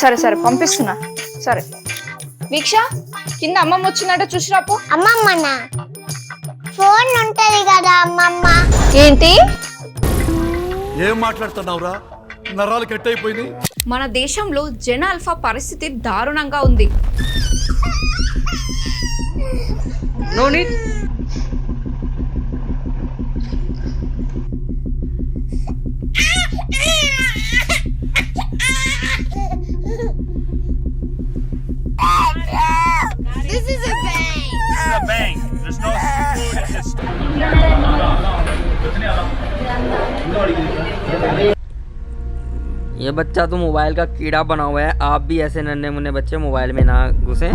సరే సరే పంపిస్తున్నా. సరే వీక్ష, కింద అమ్మమ్మ వచ్చిందంటే చూసిరాపు. అమ్మమ్మనా ఫోన్ ఉంటది కదా అమ్మమ్మ. ఏంటి ఏం మాట్లాడుతున్నావురా? నరాలు కట్ అయిపోయినాయి. మన దేశంలో జనాల్ఫా పరిస్థితి దారుణంగా ఉంది. No need. This is a bank. This is a bank. There's no food in this. ये बच्चा तो मोबाइल का कीड़ा बना हुआ है. आप भी ऐसे नन्हे मुन्ने बच्चे मोबाइल में ना घुसें.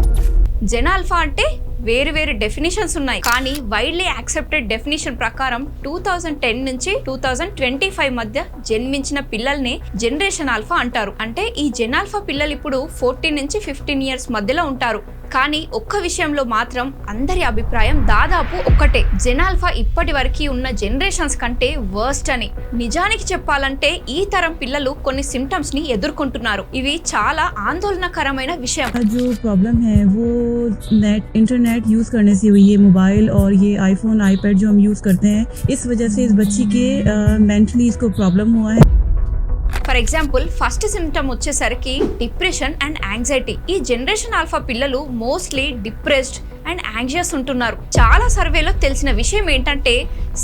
జనాల్ఫా అంటే వేరు వేరు డెఫినేషన్స్ ఉన్నాయి, కానీ వైడ్లీ యాక్సెప్టెడ్ డెఫినేషన్ ప్రకారం 2010 నుంచి 2025 మధ్య జన్మించిన పిల్లల్ని జనరేషన్ ఆల్ఫా అంటారు. అంటే ఈ జనాల్ఫా పిల్లలు ఇప్పుడు 14 నుంచి 15 ఇయర్స్ మధ్యలో ఉంటారు. కానీ ఒక్క విషయంలో మాత్రం అందరి అభిప్రాయం దాదాపు ఒక్కటే, జనాల్ఫా ఇప్పటి వరకు ఉన్న జనరేషన్స్ కంటే వర్స్ట్ అని. నిజానికి చెప్పాలంటే ఈ తరం పిల్లలు కొన్ని సిమ్టమ్స్ ని ఎదుర్కొంటున్నారు. ఇవి చాలా ఆందోళనకరమైన విషయం. जो प्रॉब्लम है वो इंटरनेट यूज़ करने से हुई है. मोबाइल और ये आईफोन आईपैड जो हम यूज़ करते हैं, इस वजह से इस बच्ची के मेंटली इसको प्रॉब्लम हुआ है. ఫర్ ఎగ్జాంపుల్ ఫస్ట్ సిమ్టమ్ వచ్చేసరికి డిప్రెషన్ అండ్ యాంగ్జైటీ. ఈ జనరేషన్ ఆల్ఫా పిల్లలు మోస్ట్లీ డిప్రెస్డ్ అండ్ యాంగ్జియస్ ఉంటున్నారు. చాలా సర్వేలో తెలిసిన విషయం ఏంటంటే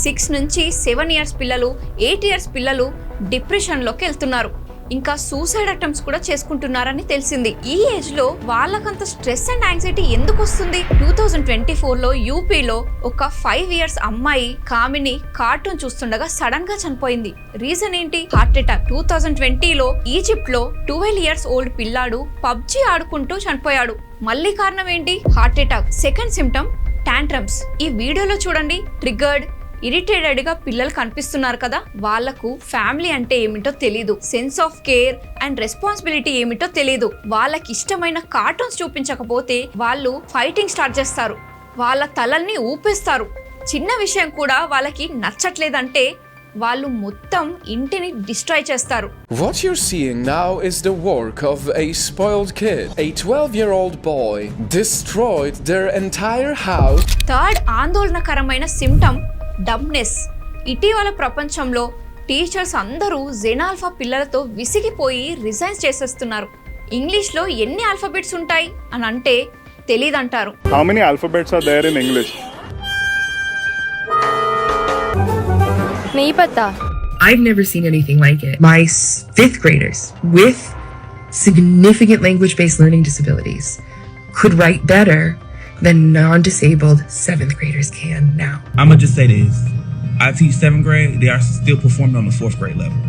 6 నుంచి 7 ఇయర్స్ పిల్లలు, 8 ఇయర్స్ పిల్లలు డిప్రెషన్లోకి వెళ్తున్నారు. ఇంకా సూసైడ్ అటెంప్ట్స్ కూడా చేసుకుంటున్నారని తెలిసింది. ఈ ఏజ్ లో వాళ్ళకంత స్ట్రెస్ అండ్ యాంగ్జైటీ ఎందుకు వస్తుంది? 2024లో యూపీలో ఒక 5 ఇయర్స్ అమ్మాయి కామిని కార్టూన్ చూస్తుండగా సడన్ గా చనిపోయింది. రీజన్ ఏంటి? Heart attack. 2020లో ఈజిప్ట్ లో 12 ఇయర్స్ ఓల్డ్ పిల్లాడు పబ్జీ ఆడుకుంటూ చనిపోయాడు. మళ్ళీ కారణం ఏంటి? Heart attack. Second symptom tantrums. ఈ వీడియోలో చూడండి, ట్రిగర్డ్, ఇరిటేటెడ్ గా పిల్లలు కనిపిస్తున్నారు కదా. వాళ్లకు ఫ్యామిలీ అంటే ఏమిటో తెలీదు, sense of care and responsibility ఏమిటో తెలీదు. వాళ్ళకి ఇష్టమైన కార్టూన్స్ చూపించకపోతే వాళ్ళు ఫైటింగ్ స్టార్ట్ చేస్తారు, వాళ్ళ తలల్ని ఊపేస్తారు. చిన్న విషయం కూడా వాళ్ళకి నచ్చట్లేదంటే వాళ్ళు మొత్తం ఇంటిని డిస్ట్రాయ్ చేస్తారు. What you're seeing now is the work of a spoiled kid. A 12-year-old boy destroyed their entire house. Third ఆందోళనకరమైన సిమ్టమ్ డమ్నెస్. ఇటీవల ప్రపంచంలో టీచర్స్ అందరూ జెనాల్ఫా పిల్లలతో విసిగిపోయి రిజైన్స్ చేసేస్తున్నారు. ఇంగ్లీష్లో ఎన్ని ఆల్ఫాబెట్స్ ఉంటాయి అని అంటే తెలీదంటారు. How many alphabets are there in English? नहीं पता. I've never seen anything like it. My fifth graders with significant language-based learning disabilities could write better than non-disabled 7th graders can now. I'm gonna just say this. I teach 7th grade. They are still performing on the 4th grade level.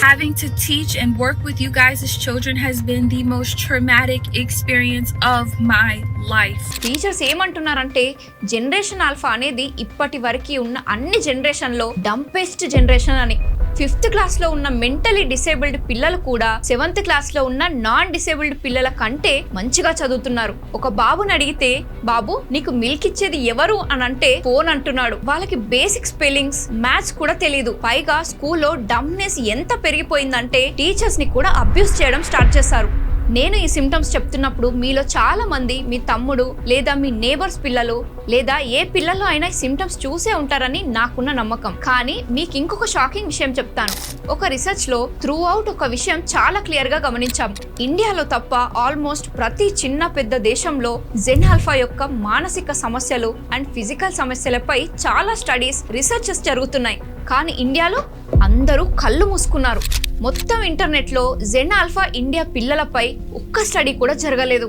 Having to teach and work with you guys as children has been the most traumatic experience of my life. Teachers ఏమంటున్నారంటే generation alpha అనేది ఇప్పటి వరకు ఉన్న అన్ని generation లో డంపెస్ట్ generation అని. 5th class లో ఉన్న మెంటలీ డిసేబుల్డ్ పిల్లలు కూడా 7th క్లాస్ లో ఉన్న నాన్ డిసేబుల్డ్ పిల్లల కంటే మంచిగా చదువుతున్నారు. ఒక బాబుని అడిగితే, బాబు నీకు మిల్క్ ఇచ్చేది ఎవరు అని అంటే ఫోన్ అంటున్నాడు. వాళ్ళకి బేసిక్ స్పెల్లింగ్స్, మ్యాథ్స్ కూడా తెలియదు. పైగా స్కూల్లో డమ్నెస్ ఎంత పెరిగిపోయిందంటే టీచర్స్ ని కూడా అబ్యూస్ చేయడం స్టార్ట్ చేశారు. నేను ఈ సిమ్టమ్స్ చెప్తున్నప్పుడు మీలో చాలా మంది మీ తమ్ముడు లేదా మీ నేబర్స్ పిల్లలు లేదా ఏ పిల్లల్లో అయినా ఈ సిమ్టమ్స్ చూసే ఉంటారని నాకున్న నమ్మకం. కానీ మీకు ఇంకొక షాకింగ్ విషయం చెప్తాను. ఒక రీసెర్చ్ లో త్రూ అవుట్ ఒక విషయం చాలా క్లియర్ గా గమనించాం. ఇండియాలో తప్ప ఆల్మోస్ట్ ప్రతి చిన్న పెద్ద దేశంలో జెనాల్ఫా యొక్క మానసిక సమస్యలు అండ్ ఫిజికల్ సమస్యలపై చాలా స్టడీస్, రీసెర్చెస్ జరుగుతున్నాయి. కానీ ఇండియాలో అందరూ కళ్ళు మూసుకున్నారు. మొత్తం ఇంటర్నెట్ లో జెనాల్ఫా ఇండియా పిల్లలపై ఒక్క స్టడీ కూడా జరగలేదు.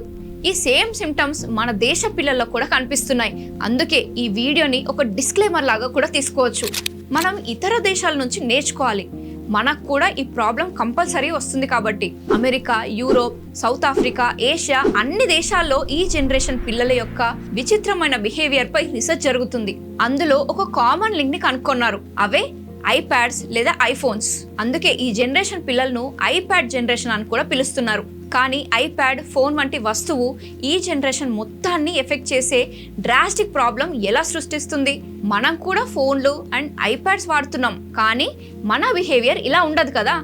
ఈ సేమ్ సిమ్టమ్స్ మన దేశ పిల్లల్లో కూడా కనిపిస్తున్నాయి. అందుకే ఈ వీడియోని ఒక డిస్క్లైమర్ లాగా కూడా తీసుకోవచ్చు. మనం ఇతర దేశాల నుంచి నేర్చుకోవాలి. మనకు కూడా ఈ ప్రాబ్లం కంపల్సరీ వస్తుంది కాబట్టి. America, Europe, south Africa, Asia అన్ని దేశాల్లో ఈ జనరేషన్ పిల్లల యొక్క విచిత్రమైన బిహేవియర్ పై రీసెర్చ్ జరుగుతుంది. అందులో ఒక కామన్ లింక్ ని కనుక్కున్నారు. అవే ఐప్యాడ్స్ లేదా ఐఫోన్స్. అందుకే ఈ జనరేషన్ పిల్లలను ఐప్యాడ్ జనరేషన్ అని కూడా పిలుస్తున్నారు. కానీ ఐప్యాడ్, ఫోన్ వంటి వస్తువు ఈ జనరేషన్ మొత్తాన్ని ఎఫెక్ట్ చేసే డ్రాస్టిక్ ప్రాబ్లం ఎలా సృష్టిస్తుంది? మనం కూడా ఫోన్లు అండ్ ఐప్యాడ్స్ వాడుతున్నాం, కానీ మన బిహేవియర్ ఇలా ఉండదు కదా.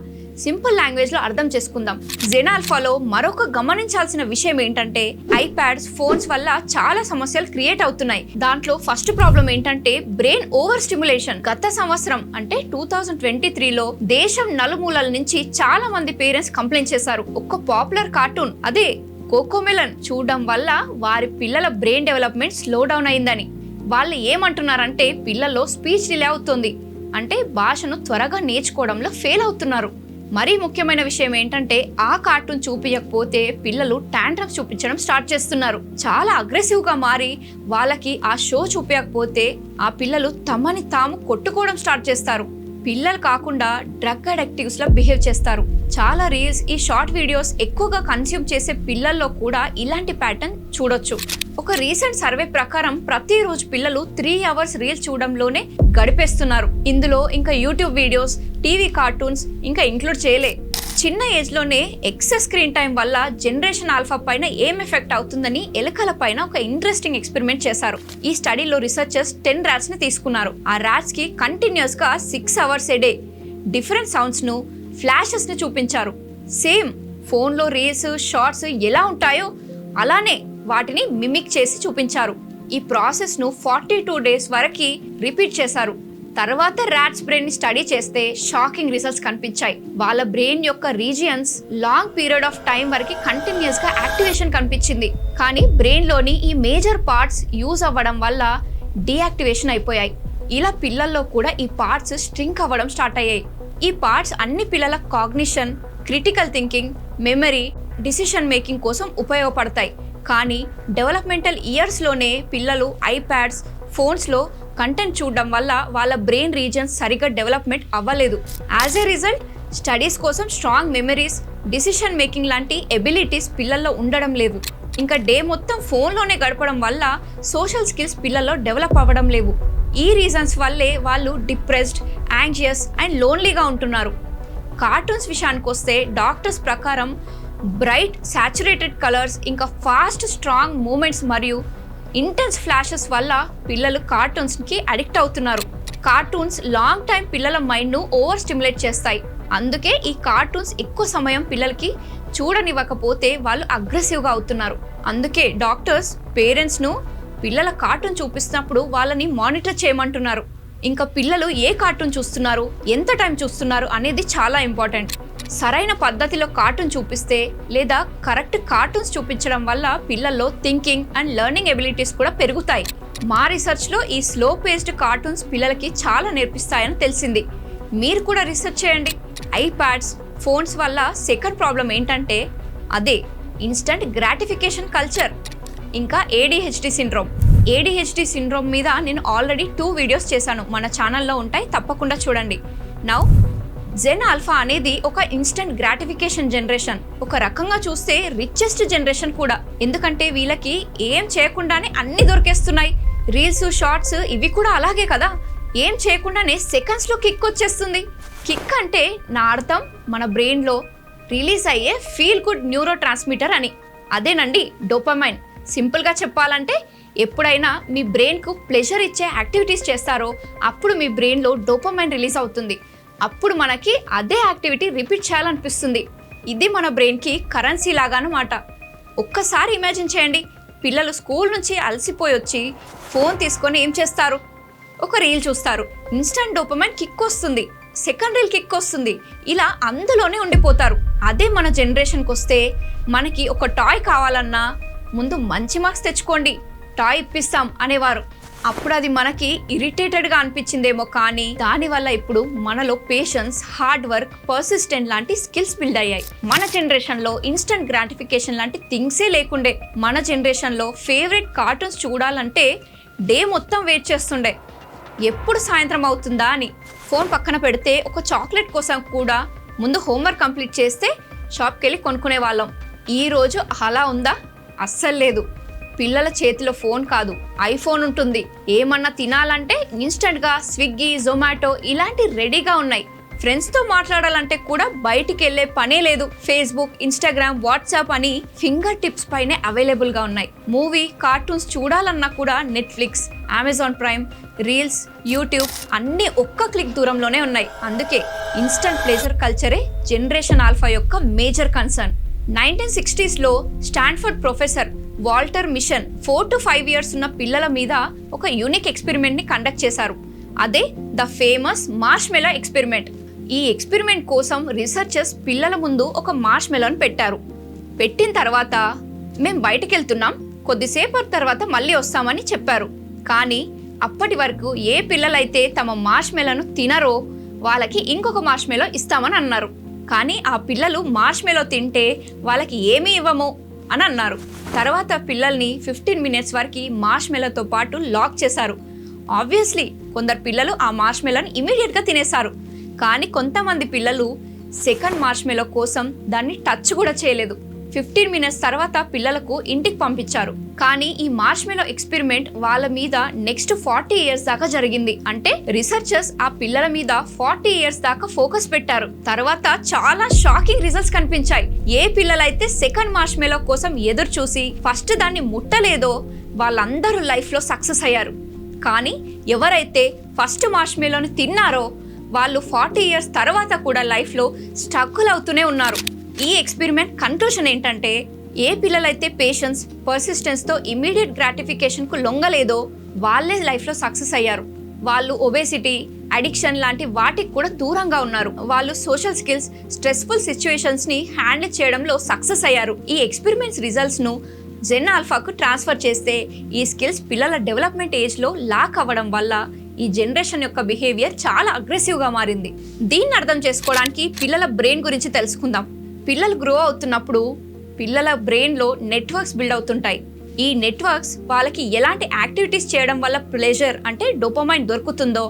సింపుల్ లాంగ్వేజ్ లో అర్థం చేసుకుందాం. జెన్ ఆల్ఫాలో మరొక గమనించాల్సిన విషయం ఏంటంటే ఐప్యాడ్స్, ఫోన్స్ వల్ల చాలా సమస్యలు క్రియేట్ అవుతున్నాయి. దాంట్లో ఫస్ట్ ప్రాబ్లం ఏంటంటే బ్రెయిన్ ఓవర్ స్టిమ్యులేషన్. గత సంవత్సరం అంటే 2023లో దేశం నలుమూలల నుంచి చాలా మంది పేరెంట్స్ కంప్లైంట్ చేశారు. ఒక పాపులర్ కార్టూన్ అదే కోకోమెలన్ చూడడం వల్ల వారి పిల్లల బ్రెయిన్ డెవలప్మెంట్ స్లో డౌన్ అయిందని. వాళ్ళు ఏమంటున్నారంటే పిల్లల్లో స్పీచ్ డిలే అవుతుంది, అంటే భాషను త్వరగా నేర్చుకోవడంలో ఫెయిల్ అవుతున్నారు. మరీ ముఖ్యమైన విషయం ఏంటంటే ఆ కార్టూన్ చూపించకపోతే పిల్లలు టాంట్రమ్స్ చూపించడం స్టార్ట్ చేస్తున్నారు. చాలా అగ్రెసివ్గా మారి వాళ్ళకి ఆ షో చూపించకపోతే ఆ పిల్లలు తమని తాము కొట్టుకోవడం స్టార్ట్ చేస్తారు. పిల్లలు కాకుండా డ్రగ్ అడిక్టివ్స్ లా బిహేవ్ చేస్తారు. చాలా రీల్స్, ఈ షార్ట్ వీడియోస్ ఎక్కువగా కన్స్యూమ్ చేసే పిల్లల్లో కూడా ఇలాంటి ప్యాటర్న్ చూడొచ్చు. ఒక రీసెంట్ సర్వే ప్రకారం ప్రతిరోజు పిల్లలు 3 అవర్స్ రీల్స్ చూడడంలోనే గడిపేస్తున్నారు. ఇందులో ఇంకా యూట్యూబ్ వీడియోస్, టీవీ కార్టూన్స్ ఇంకా ఇంక్లూడ్ చేయలే. చిన్న ఏజ్ లోనే ఎక్సెస్ స్క్రీన్ టైం వల్ల జనరేషన్ ఆల్ఫా పైన ఏం ఎఫెక్ట్ అవుతుందని ఎలుకల పైన ఒక ఇంట్రెస్టింగ్ ఎక్స్పెరిమెంట్ చేశారు. ఈ స్టడీలో రీసెర్చర్స్ 10 ర్యాట్స్ ని తీసుకున్నారు. ఆ ర్యాట్స్ కి కంటిన్యూస్ గా 6 అవర్స్ ఏ డే డిఫరెంట్ సౌండ్స్ ను, ఫ్లాషెస్ ని చూపించారు. సేమ్ ఫోన్ లో రీల్స్, షార్ట్స్ ఎలా ఉంటాయో అలానే వాటిని మిమిక్ చేసి చూపించారు. ఈ ప్రాసెస్ ను 42 డేస్ వరకు రిపీట్ చేశారు. తర్వాత ర్యాట్స్ బ్రెయిన్ ని స్టడీ చేస్తే షాకింగ్ రిజల్ట్స్ కనిపించాయి. వాళ్ళ బ్రెయిన్ యొక్క regions long period of time వరకు కంటిన్యూస్ గా యాక్టివేషన్ కనిపించింది. కానీ బ్రెయిన్ లోని ఈ మేజర్ పార్ట్స్ యూజ్ అవ్వడం వల్ల డీయాక్టివేషన్ అయిపోయాయి. ఇలా పిల్లల్లో కూడా ఈ పార్ట్స్ స్ట్రింక్ అవ్వడం స్టార్ట్ అయ్యాయి. ఈ పార్ట్స్ అన్ని పిల్లల cognition, critical thinking, memory, decision making కోసం ఉపయోగపడతాయి. కానీ డెవలప్మెంటల్ ఇయర్స్లోనే పిల్లలు ఐప్యాడ్స్, ఫోన్స్లో కంటెంట్ చూడడం వల్ల వాళ్ళ బ్రెయిన్ రీజన్స్ సరిగ్గా డెవలప్మెంట్ అవ్వలేదు. యాజ్ ఏ రిజల్ట్ స్టడీస్ కోసం స్ట్రాంగ్ మెమరీస్, డిసిషన్ మేకింగ్ లాంటి ఎబిలిటీస్ పిల్లల్లో ఉండడం లేదు. ఇంకా డే మొత్తం ఫోన్లోనే గడపడం వల్ల సోషల్ స్కిల్స్ పిల్లల్లో డెవలప్ అవ్వడం లేవు. ఈ రీజన్స్ వల్లే వాళ్ళు డిప్రెస్డ్, యాంగ్జియస్ అండ్ లోన్లీగా ఉంటున్నారు. కార్టూన్స్ విషయానికి వస్తే డాక్టర్స్ ప్రకారం బ్రైట్ సాచురేటెడ్ కలర్స్, ఇంకా ఫాస్ట్ స్ట్రాంగ్ మూమెంట్స్ మరియు ఇంటెన్స్ ఫ్లాషెస్ వల్ల పిల్లలు కార్టూన్స్కి అడిక్ట్ అవుతున్నారు. కార్టూన్స్ లాంగ్ టైం పిల్లల మైండ్ను ఓవర్ స్టిమ్యులేట్ చేస్తాయి. అందుకే ఈ కార్టూన్స్ ఎక్కువ సమయం పిల్లలకి చూడనివ్వకపోతే వాళ్ళు అగ్రెసివ్గా అవుతున్నారు. అందుకే డాక్టర్స్ పేరెంట్స్ను పిల్లల కార్టూన్ చూపిస్తున్నప్పుడు వాళ్ళని మానిటర్ చేయమంటున్నారు. ఇంకా పిల్లలు ఏ కార్టూన్ చూస్తున్నారు, ఎంత టైం చూస్తున్నారు అనేది చాలా ఇంపార్టెంట్. సరైన పద్ధతిలో కార్టూన్ చూపిస్తే లేదా కరెక్ట్ కార్టూన్స్ చూపించడం వల్ల పిల్లల్లో థింకింగ్ అండ్ లెర్నింగ్ ఎబిలిటీస్ కూడా పెరుగుతాయి. మా రీసెర్చ్లో ఈ స్లో పేస్డ్ కార్టూన్స్ పిల్లలకి చాలా నేర్పిస్తాయని తెలిసింది. మీరు కూడా రీసెర్చ్ చేయండి. ఐప్యాడ్స్, ఫోన్స్ వల్ల సెకండ్ ప్రాబ్లం ఏంటంటే అదే ఇన్స్టంట్ గ్రాటిఫికేషన్ కల్చర్, ఇంకా ADHD సిండ్రోమ్. ADHD సిండ్రోమ్ మీద నేను ఆల్రెడీ 2 వీడియోస్ చేశాను, మన ఛానల్లో ఉంటాయి, తప్పకుండా చూడండి. నౌ జెన్ ఆల్ఫా అనేది ఒక ఇన్స్టెంట్ గ్రాటిఫికేషన్ జనరేషన్. ఒక రకంగా చూస్తే రిచెస్ట్ జనరేషన్ కూడా. ఎందుకంటే వీళ్ళకి ఏం చేయకుండానే అన్ని దొరికేస్తున్నాయి. రీల్స్, షార్ట్స్ ఇవి కూడా అలాగే కదా. ఏం చేయకుండానే సెకండ్స్లో కిక్ వచ్చేస్తుంది. కిక్ అంటే నా అర్థం మన బ్రెయిన్లో రిలీజ్ అయ్యే ఫీల్ గుడ్ న్యూరో ట్రాన్స్మిటర్ అని. అదేనండి డోపమైన్. సింపుల్గా చెప్పాలంటే ఎప్పుడైనా మీ బ్రెయిన్కు ప్లెజర్ ఇచ్చే యాక్టివిటీస్ చేస్తారో అప్పుడు మీ బ్రెయిన్లో డోపమైన్ రిలీజ్ అవుతుంది. అప్పుడు మనకి అదే యాక్టివిటీ రిపీట్ చేయాలనిపిస్తుంది. ఇది మన బ్రెయిన్కి కరెన్సీ లాగానమాట. ఒక్కసారి ఇమాజిన్ చేయండి, పిల్లలు స్కూల్ నుంచి అలసిపోయి వచ్చి ఫోన్ తీసుకొని ఏం చేస్తారు? ఒక రీల్ చూస్తారు, ఇన్స్టంట్ డోపమైన్ కిక్ వస్తుంది, సెకండ్ రీల్ కిక్ వస్తుంది, ఇలా అందులోనే ఉండిపోతారు. అదే మన జనరేషన్కి వస్తే మనకి ఒక టాయ్ కావాలన్నా ముందు మంచి మార్క్స్ తెచ్చుకోండి, టాయ్ ఇప్పిస్తాం అనేవారు. అప్పుడు అది మనకి ఇరిటేటెడ్గా అనిపించిందేమో, కానీ దానివల్ల ఇప్పుడు మనలో పేషెన్స్, హార్డ్ వర్క్, పర్సిస్టెంట్ లాంటి స్కిల్స్ బిల్డ్ అయ్యాయి. మన జనరేషన్లో ఇన్స్టెంట్ గ్రాటిఫికేషన్ లాంటి థింగ్సే లేకుండే. మన జనరేషన్లో ఫేవరెట్ కార్టూన్స్ చూడాలంటే డే మొత్తం వెయిట్ చేస్తుండే, ఎప్పుడు సాయంత్రం అవుతుందా అని. ఫోన్ పక్కన పెడితే ఒక చాక్లెట్ కోసం కూడా ముందు హోంవర్క్ కంప్లీట్ చేస్తే షాప్కి వెళ్ళి కొనుక్కునే వాళ్ళం. ఈరోజు అలా ఉందా? అస్సలు లేదు. పిల్లల చేతిలో ఫోన్ కాదు, ఐఫోన్ ఉంటుంది. ఏమన్నా తినాలంటే ఇన్స్టెంట్గా స్విగ్గీ, జొమాటో ఇలాంటి రెడీగా ఉన్నాయి. ఫ్రెండ్స్తో మాట్లాడాలంటే కూడా బయటికి వెళ్ళే పనే లేదు. ఫేస్బుక్, ఇన్స్టాగ్రామ్, వాట్సాప్ అని ఫింగర్ టిప్స్ పైనే అవైలబుల్గా ఉన్నాయి. మూవీ, కార్టూన్స్ చూడాలన్నా కూడా Netflix, Amazon Prime, reels, YouTube అన్నీ ఒక్క క్లిక్ దూరంలోనే ఉన్నాయి. అందుకే ఇన్స్టంట్ ప్లెజర్ కల్చరే జనరేషన్ ఆల్ఫా యొక్క major concern. 1960s Stanford professor Walter Mischel 4 to 5 years ఉన్న పిల్లల మీద ఒక యూనిక్ ఎక్స్పెరిమెంట్ని కండక్ట్ చేశారు. అదే ద ఫేమస్ మార్ష్మెలో ఎక్స్పెరిమెంట్. ఈ ఎక్స్పెరిమెంట్ కోసం రీసెర్చర్స్ పిల్లల ముందు ఒక మార్ష్మెలోని పెట్టారు. పెట్టిన తర్వాత మేము బయటికి వెళ్తున్నాం, కొద్దిసేపటి తర్వాత మళ్ళీ వస్తామని చెప్పారు. కానీ అప్పటి వరకు ఏ పిల్లలైతే తమ మార్ష్మెలను తినరో వాళ్ళకి ఇంకొక మార్ష్మెలో ఇస్తామని అన్నారు. కానీ ఆ పిల్లలు మార్ష్మెలో తింటే వాళ్ళకి ఏమీ ఇవ్వము అని అన్నారు. తర్వాత పిల్లల్ని 15 minutes వరకు మార్ష్మెలతో పాటు లాక్ చేశారు. ఆబ్వియస్లీ కొందరు పిల్లలు ఆ మార్ష్మెలను ఇమీడియట్గా తినేశారు. కానీ కొంతమంది పిల్లలు సెకండ్ మార్ష్మెలో కోసం దాన్ని టచ్ కూడా చేయలేదు. 15 minutes తర్వాత పిల్లలకు ఇంటికి పంపించారు. కానీ ఈ మార్ష్మెలో ఎక్స్పెరిమెంట్ వాళ్ళ మీద నెక్స్ట్ 40 years దాకా జరిగింది. అంటే రీసెర్చర్స్ ఆ పిల్లల మీద 40 years దాకా ఫోకస్ పెట్టారు. తర్వాత చాలా షాకింగ్ రిజల్ట్స్ కనిపించాయి. ఏ పిల్లలైతే సెకండ్ మార్ష్మెలో కోసం ఎదురు చూసి ఫస్ట్ దాన్ని ముట్టలేదో వాళ్ళందరూ లైఫ్లో సక్సెస్ అయ్యారు. కానీ ఎవరైతే ఫస్ట్ మార్ష్మెలోని తిన్నారో వాళ్ళు 40 years తర్వాత కూడా లైఫ్లో స్ట్రగుల్ అవుతూనే ఉన్నారు. ఈ ఎక్స్పెరిమెంట్ కన్క్లూషన్ ఏంటంటే ఏ పిల్లలైతే పేషెన్స్ పర్సిస్టెన్స్తో ఇమీడియట్ గ్రాటిఫికేషన్కు లొంగలేదో వాళ్ళే లైఫ్లో సక్సెస్ అయ్యారు. వాళ్ళు ఒబేసిటీ, అడిక్షన్ లాంటి వాటికి కూడా దూరంగా ఉన్నారు. వాళ్ళు సోషల్ స్కిల్స్, స్ట్రెస్ఫుల్ సిచ్యువేషన్స్ని హ్యాండిల్ చేయడంలో సక్సెస్ అయ్యారు. ఈ ఎక్స్పెరిమెంట్స్ రిజల్ట్స్ను జెన్ ఆల్ఫాకు ట్రాన్స్ఫర్ చేస్తే ఈ స్కిల్స్ పిల్లల డెవలప్మెంట్ ఏజ్లో లాక్ అవ్వడం వల్ల ఈ జనరేషన్ యొక్క బిహేవియర్ చాలా అగ్రెసివ్గా మారింది. దీన్ని అర్థం చేసుకోవడానికి పిల్లల బ్రెయిన్ గురించి తెలుసుకుందాం. పిల్లలు గ్రో అవుతున్నప్పుడు పిల్లల బ్రెయిన్లో నెట్వర్క్స్ బిల్డ్ అవుతుంటాయి. ఈ నెట్వర్క్స్ వాళ్ళకి ఎలాంటి యాక్టివిటీస్ చేయడం వల్ల ప్లెజర్ అంటే డోపమైన్ దొరుకుతుందో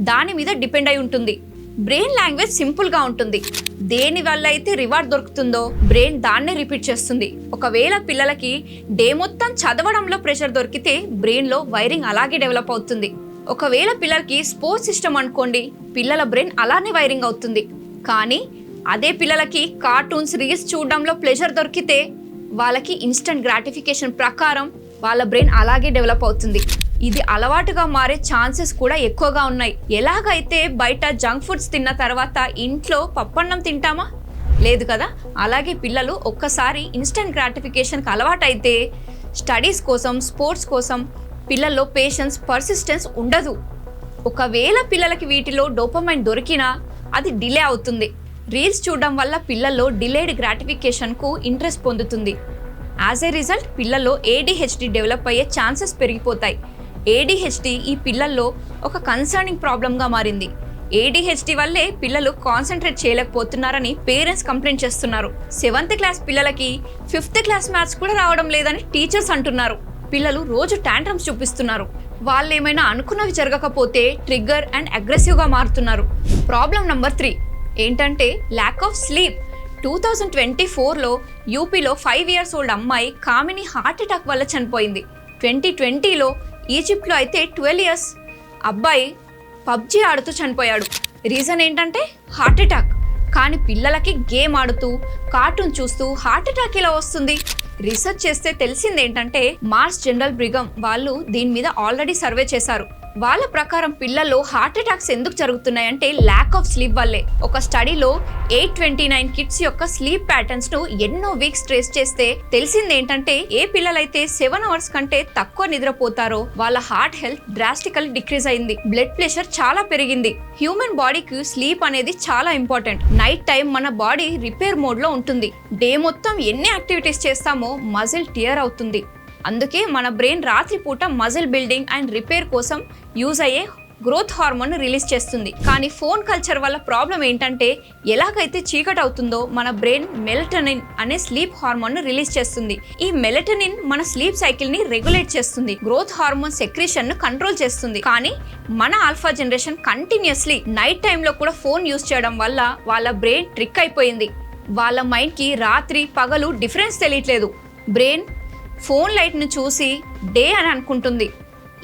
దాని మీద డిపెండ్ అయి ఉంటుంది. బ్రెయిన్ లాంగ్వేజ్ సింపుల్గా ఉంటుంది. దేని వల్ల అయితే రివార్డ్ దొరుకుతుందో బ్రెయిన్ దాన్నే రిపీట్ చేస్తుంది. ఒకవేళ పిల్లలకి డే మొత్తం చదవడంలో ప్రెషర్ దొరికితే బ్రెయిన్లో వైరింగ్ అలాగే డెవలప్ అవుతుంది. ఒకవేళ పిల్లలకి స్పోర్ట్స్ సిస్టమ్ అనుకోండి, పిల్లల బ్రెయిన్ అలానే వైరింగ్ అవుతుంది. కానీ అదే పిల్లలకి కార్టూన్స్, రీల్స్ చూడడంలో ప్లెజర్ దొరికితే వాళ్ళకి ఇన్స్టంట్ గ్రాటిఫికేషన్ ప్రకారం వాళ్ళ బ్రెయిన్ అలాగే డెవలప్ అవుతుంది. ఇది అలవాటుగా మారే ఛాన్సెస్ కూడా ఎక్కువగా ఉన్నాయి. ఎలాగైతే బయట జంక్ ఫుడ్స్ తిన్న తర్వాత ఇంట్లో పప్పన్నం తింటామా? లేదు కదా. అలాగే పిల్లలు ఒక్కసారి ఇన్స్టంట్ గ్రాటిఫికేషన్కి అలవాటైతే స్టడీస్ కోసం, స్పోర్ట్స్ కోసం పిల్లల్లో పేషెన్స్, పర్సిస్టెన్స్ ఉండదు. ఒకవేళ పిల్లలకి వీటిలో డోపమైన్ దొరికినా అది డిలే అవుతుంది. రీల్స్ చూడడం వల్ల పిల్లల్లో డిలేడ్ గ్రాటిఫికేషన్కు ఇంట్రెస్ట్ పొందుతుంది. యాజ్ ఏ రిజల్ట్ పిల్లల్లో ADHD డెవలప్ అయ్యే ఛాన్సెస్ పెరిగిపోతాయి. ADHD ఈ పిల్లల్లో ఒక కన్సర్నింగ్ ప్రాబ్లంగా మారింది. ADHD వల్లే పిల్లలు కాన్సన్ట్రేట్ చేయలేకపోతున్నారని పేరెంట్స్ కంప్లైంట్ చేస్తున్నారు. 7th class పిల్లలకి 5th class మ్యాథ్స్ కూడా రావడం లేదని టీచర్స్ అంటున్నారు. పిల్లలు రోజు టాంట్రమ్స్ చూపిస్తున్నారు. వాళ్ళు ఏమైనా అనుకున్నవి జరగకపోతే ట్రిగ్గర్ అండ్ అగ్రెసివ్గా మారుతున్నారు. ప్రాబ్లం నెంబర్ 3 ఏంటంటే ల్యాక్ ఆఫ్ స్లీప్. 2024లో యూపీలో 5 years old అమ్మాయి కామిని హార్ట్ అటాక్ వల్ల చనిపోయింది. 2020లో ఈజిప్ట్లో అయితే 12 years అబ్బాయి PUBG ఆడుతూ చనిపోయాడు. రీజన్ ఏంటంటే హార్ట్ అటాక్. కానీ పిల్లలకి గేమ్ ఆడుతూ, కార్టూన్ చూస్తూ హార్ట్ అటాక్ ఎలా వస్తుంది? రీసెర్చ్ చేస్తే తెలిసింది ఏంటంటే మాస్ జనరల్ బ్రిగమ్ వాళ్ళు దీని మీద ఆల్రెడీ సర్వే చేశారు. వాళ్ళ ప్రకారం పిల్లల్లో హార్ట్ అటాక్స్ ఎందుకు జరుగుతున్నాయంటే ల్యాక్ ఆఫ్ స్లీప్ వల్లే. ఒక స్టడీలో 829 కిడ్స్ యొక్క స్లీప్ ప్యాటర్న్స్ ను ఎన్నో వీక్స్ ట్రేస్ చేస్తే తెలిసింది ఏంటంటే ఏ పిల్లలైతే 7 hours కంటే తక్కువ నిద్రపోతారో వాళ్ళ హార్ట్ హెల్త్ డ్రాస్టికల్లీ డిక్రీజ్ అయింది. బ్లడ్ ప్రెషర్ చాలా పెరిగింది. హ్యూమన్ బాడీకి స్లీప్ అనేది చాలా ఇంపార్టెంట్. నైట్ టైం మన బాడీ రిపేర్ మోడ్ లో ఉంటుంది. డే మొత్తం ఎన్ని యాక్టివిటీస్ చేస్తామో మజిల్ టియర్ అవుతుంది. అందుకే మన బ్రెయిన్ రాత్రిపూట మజిల్ బిల్డింగ్ అండ్ రిపేర్ కోసం యూజ్ అయ్యే గ్రోత్ హార్మోన్ రిలీజ్ చేస్తుంది. కానీ ఫోన్ కల్చర్ వల్ల ప్రాబ్లం ఏంటంటే ఎలాగైతే చీకటి అవుతుందో మన బ్రెయిన్ మెలటోనిన్ అనే స్లీప్ హార్మోన్ రిలీజ్ చేస్తుంది. ఈ మెలటోనిన్ మన స్లీప్ సైకిల్ ని రెగ్యులేట్ చేస్తుంది. గ్రోత్ హార్మోన్ సెక్రీషన్ ను కంట్రోల్ చేస్తుంది. కానీ మన ఆల్ఫా జనరేషన్ కంటిన్యూస్లీ నైట్ టైంలో కూడా ఫోన్ యూజ్ చేయడం వల్ల వాళ్ళ బ్రెయిన్ ట్రిక్ అయిపోయింది. వాళ్ళ మైండ్ కి రాత్రి పగలు డిఫరెన్స్ తెలియట్లేదు. బ్రెయిన్ ఫోన్ లైట్ను చూసి డే అని అనుకుంటుంది.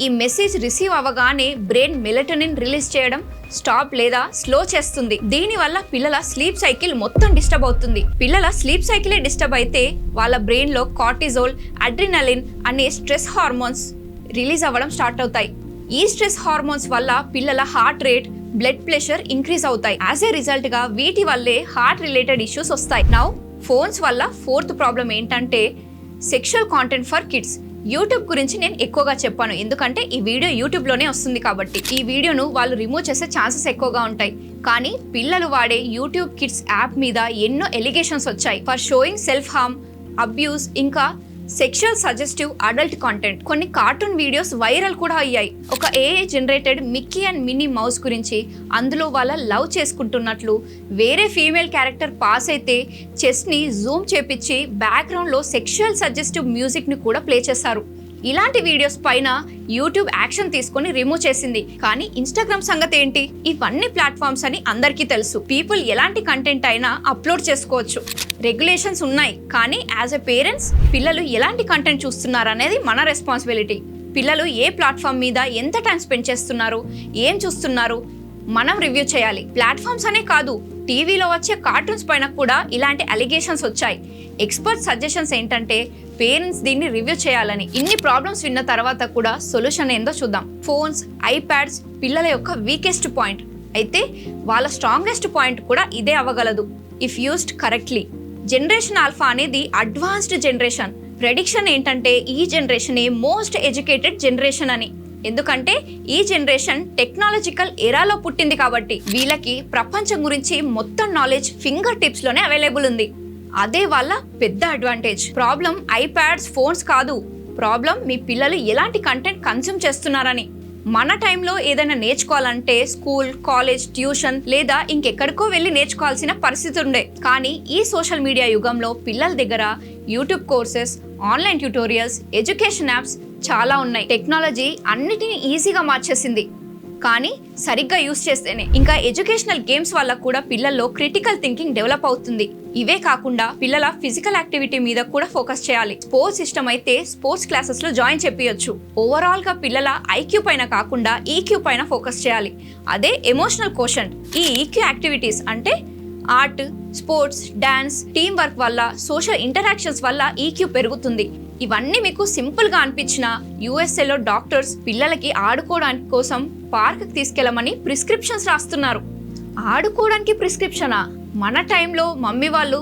ఈ మెసేజ్ రిసీవ్ అవ్వగానే బ్రెయిన్ మెలటోనిన్ రిలీజ్ చేయడం స్టాప్ లేదా స్లో చేస్తుంది. దీనివల్ల పిల్లల స్లీప్ సైకిల్ మొత్తం డిస్టర్బ్ అవుతుంది. పిల్లల స్లీప్ సైకిలే డిస్టర్బ్ అయితే వాళ్ళ బ్రెయిన్లో కార్టిజోల్, అడ్రినలిన్ అనే స్ట్రెస్ హార్మోన్స్ రిలీజ్ అవ్వడం స్టార్ట్ అవుతాయి. ఈ స్ట్రెస్ హార్మోన్స్ వల్ల పిల్లల heart rate, blood pressure increase అవుతాయి. యాజ్ ఏ రిజల్ట్ గా వీటి వల్లే హార్ట్ రిలేటెడ్ ఇష్యూస్ వస్తాయి. నౌ ఫోన్స్ వల్ల ఫోర్త్ ప్రాబ్లం ఏంటంటే sexual content for kids. YouTube గురించి నేను ఎక్కువగా చెప్పాను, ఎందుకంటే ఈ వీడియో యూట్యూబ్లోనే వస్తుంది కాబట్టి. ఈ వీడియోను వాళ్ళు రిమూవ్ చేసే ఛాన్సెస్ ఎక్కువగా ఉంటాయి. కానీ పిల్లలు వాడే యూట్యూబ్ కిడ్స్ యాప్ మీద ఎన్నో ఎలిగేషన్స్ వచ్చాయి for showing self harm, abuse, ఇంకా సెక్షువల్ సజెస్టివ్ అడల్ట్ కాంటెంట్. కొన్ని కార్టూన్ వీడియోస్ వైరల్ కూడా అయ్యాయి. ఒక AI generated Mickey and mini mouse గురించి, అందులో వాళ్ళ లవ్ చేసుకుంటున్నట్లు, వేరే ఫీమేల్ క్యారెక్టర్ పాస్ అయితే చెస్ని జూమ్ చేపించి బ్యాక్గ్రౌండ్లో సెక్షువల్ సజెస్టివ్ మ్యూజిక్ని కూడా ప్లే చేశారు. ఇలాంటి వీడియోస్ పైన యూట్యూబ్ యాక్షన్ తీసుకొని రిమూవ్ చేసింది. కానీ ఇన్స్టాగ్రామ్ సంగతి ఏంటి? ఇవన్నీ ప్లాట్ఫామ్స్ అని అందరికీ తెలుసు. పీపుల్ ఎలాంటి కంటెంట్ అయినా అప్లోడ్ చేసుకోవచ్చు. రెగ్యులేషన్స్ ఉన్నాయి, కానీ యాజ్ ఎ పేరెంట్స్ పిల్లలు ఎలాంటి కంటెంట్ చూస్తున్నారు అనేది మన రెస్పాన్సిబిలిటీ. పిల్లలు ఏ ప్లాట్ఫామ్ మీద ఎంత టైం స్పెండ్ చేస్తున్నారు, ఏం చూస్తున్నారు మనం రివ్యూ చేయాలి. ప్లాట్ఫామ్స్ అనే కాదు, టీవీలో వచ్చే కార్టూన్స్ పైన కూడా ఇలాంటి అలిగేషన్స్ వచ్చాయి. ఎక్స్పర్ట్ సజెషన్స్ ఏంటంటే పేరెంట్స్ దీన్ని రివ్యూ చేయాలని. ఇన్ని ప్రాబ్లమ్స్ విన్న తర్వాత కూడా సొల్యూషన్ ఏందో చూద్దాం. ఫోన్స్, ఐప్యాడ్స్ పిల్లల యొక్క వీకెస్ట్ పాయింట్ అయితే వాళ్ళ స్ట్రాంగెస్ట్ పాయింట్ కూడా ఇదే అవ్వగలదు if used correctly. Generation alpha అనేది అడ్వాన్స్డ్ జనరేషన్. ప్రెడిక్షన్ ఏంటంటే ఈ జనరేషన్ మోస్ట్ ఎడ్యుకేటెడ్ జనరేషన్ అని. ఎందుకంటే ఈ జనరేషన్ టెక్నాలజికల్ ఎరాలో పుట్టింది కాబట్టి వీళ్ళకి ప్రపంచం గురించి మొత్తం నాలెడ్జ్ ఫింగర్ టిప్స్ లోనే అవైలబుల్ ఉంది. అదే వాళ్ళ పెద్ద అడ్వాంటేజ్. ప్రాబ్లం ఐప్యాడ్స్, ఫోన్స్ కాదు, ప్రాబ్లం మీ పిల్లలు ఎలాంటి కంటెంట్ కన్స్యూమ్ చేస్తున్నారని. మన టైంలో ఏదైనా నేర్చుకోవాలంటే స్కూల్, కాలేజ్, ట్యూషన్ లేదా ఇంకెక్కడికో వెళ్ళి నేర్చుకోవాల్సిన పరిస్థితి ఉండే. కానీ ఈ సోషల్ మీడియా యుగంలో పిల్లల దగ్గర YouTube courses, online tutorials, education apps చాలా ఉన్నాయి. టెక్నాలజీ అన్నిటినీ ఈజీగా మార్చేసింది, కానీ సరిగ్గా యూస్ చేస్తేనే. ఇంకా ఎడ్యుకేషనల్ గేమ్స్ వల్ల కూడా పిల్లల్లో క్రిటికల్ థింకింగ్ డెవలప్ అవుతుంది. ఇవే కాకుండా పిల్లల ఫిజికల్ యాక్టివిటీ మీద కూడా ఫోకస్ చేయాలి. స్పోర్ట్స్ ఇష్టం అయితే స్పోర్ట్స్ క్లాసెస్ లో జాయిన్ చేపియొచ్చు. ఓవరాల్ గా పిల్లల ఐక్యూ పైన కాకుండా ఈక్యూ పైన ఫోకస్ చేయాలి. అదే ఎమోషనల్ కోషంట్. ఈ ఈక్యూ యాక్టివిటీస్ అంటే art, sports, dance, team work వల్ల, సోషల్ ఇంటరాక్షన్స్ వల్ల ఈక్యూ పెరుగుతుంది. ఇవన్నీ మీకు సింపుల్ గా అనిపించిన యుఎస్ఏలో డాక్టర్స్ పిల్లలకి ఆడుకోవడానికి కోసం పార్క్ తీసుకెళ్లమని ప్రిస్క్రిప్షన్స్ రాస్తున్నారు. ఆడుకోవడానికి ప్రిస్క్రిప్షనా? మన టైంలో మమ్మీ వాళ్ళు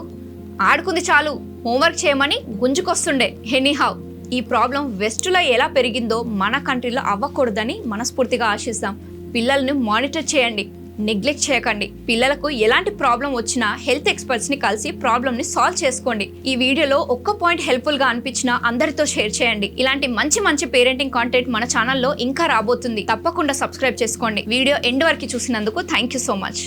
ఆడుకుంది చాలు, హోంవర్క్ చేయమని గుంజుకొస్తుండే. ఎనీహౌ, ఈ ప్రాబ్లం వెస్ట్లో ఎలా పెరిగిందో మన కంట్రీలో అవ్వకూడదని మనస్ఫూర్తిగా ఆశిస్తాం. పిల్లల్ని మానిటర్ చేయండి, నెగ్లెక్ట్ చేయకండి. పిల్లలకు ఎలాంటి ప్రాబ్లం వచ్చినా హెల్త్ ఎక్స్పర్ట్స్ ని కలిసి ప్రాబ్లమ్ ని సాల్వ్ చేసుకోండి. ఈ వీడియోలో ఒక్క పాయింట్ హెల్ప్ఫుల్ గా అనిపించినా అందరితో షేర్ చేయండి. ఇలాంటి మంచి పేరెంటింగ్ కాంటెంట్ మన ఛానల్లో ఇంకా రాబోతుంది. తప్పకుండా సబ్స్క్రైబ్ చేసుకోండి. వీడియో ఎండ్ వరకు చూసినందుకు థ్యాంక్ యూ సో మచ్.